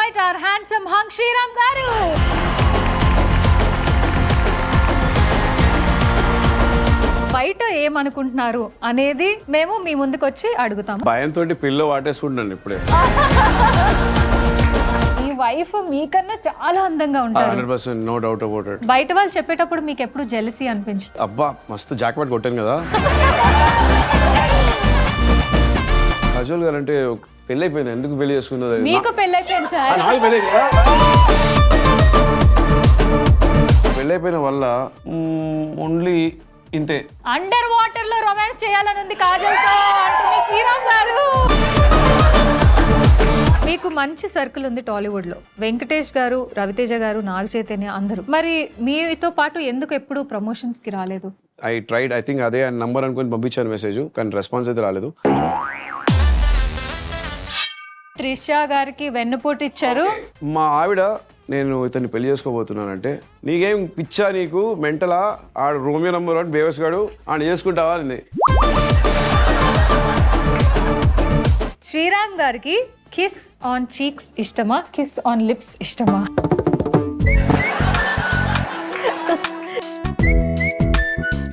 Invite our handsome hunk Sriram garu. బయట ఏమనుకుంటున్నారు అనేది మేము మీ ముందుకు వచ్చి అడుగుతాము. భయంతో పిల్లో వాటేసుకుంటున్నాను ఇప్పుడే. మీ వైఫ్ మీకన్నా చాలా అందంగా ఉంటారు. 100% నో డౌట్ అబౌట్ ఇట్. బయట వాళ్ళు చెప్పేటప్పుడు మీకు ఎప్పుడు జెలసీ అనిపించి? అబ్బా మస్తు జాక్పాట్ కొట్టాను కదా. కజోల్ గారు అంటే పెళ్ళి అయిపోయింది, ఎందుకు పెళ్లి చేసుకుందో? మీకు పెళ్ళి అయిపోయింది సార్. పెళ్ళి అయిపోయిన వల్ల ఓన్లీ ఇంతే. అండర్ వాటర్ లో రొమాన్స్ చేయాలని ఉంది కాజల్ తో అంటున్న శ్రీరామ్ గారు. మీకు మంచి సర్కిల్ ఉంది టాలీవుడ్ లో. వెంకటేష్ గారు, రవితేజ గారు, నాగ చైతన్య అందరూ. మరి మీతో పాటు ఎందుకు ఎప్పుడు ప్రమోషన్స్ కి రాలేదు? ఐ ట్రైడ్, ఐ థింక్ అదే నంబర్ అనుకుని పంపించాను మెసేజ్, కానీ రెస్పాన్స్ అయితే రాలేదు. త్రిష గారికి వెన్నుపోటు ఇచ్చారు. మా ఆవిడ నేను ఇతన్ని పెళ్లి చేసుకోబోతున్నానంటే, నీకేం పిచ్చా, నీకు మెంటలా, ఆడు రోమియో నంబర్ 1 బేవస్ గాడు, ఆడు చేసుకుంటావా అని. శ్రీరామ్ గారికి కిస్ ఆన్ చీక్స్ ఇష్టమా, కిస్ ఆన్ లిప్స్ ఇష్టమా?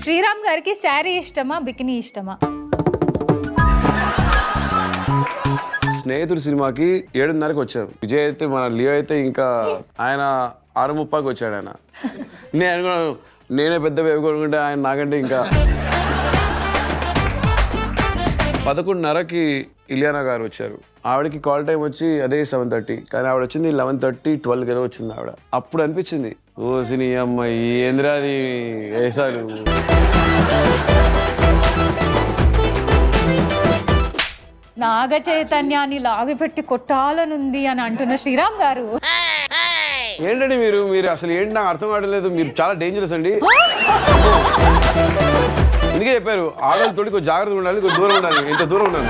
శ్రీరామ్ గారికి శారీ ఇష్టమా, బికినీ ఇష్టమా? స్నేహితుడు సినిమాకి 7:30కి వచ్చారు. విజయ్ అయితే, మన లియో అయితే ఇంకా ఆయన 6:30కి వచ్చాడు. ఆయన నేను అనుకున్నాను నేనే పెద్ద వేవి కొనుక్కుంటే ఆయన నాకంటే ఇంకా. 11:30కి ఇలియానా గారు వచ్చారు. ఆవిడకి కాల్ టైం వచ్చి అదే 7:30, కానీ ఆవిడ వచ్చింది 11:30, 12కి ఏదో వచ్చింది ఆవిడ. అప్పుడు అనిపించింది, ఓ సినీ అమ్మాయి ఏంద్రాది వేసాలు. నాగ చైతన్యాన్ని లాగిపెట్టి కొట్టాలనుంది అని అంటున్న శ్రీరామ్ గారు. ఏంటండి మీరు అసలు ఏంటి నాకు అర్థం కావట్లేదు. మీరు చాలా డేంజరస్ అండి. అందుకే చెప్పారు ఆడవాళ్ళతోటి కొంచెం జాగ్రత్తగా ఉండాలి, కొంచెం దూరం ఉండాలి. ఎంత దూరం ఉండాలి.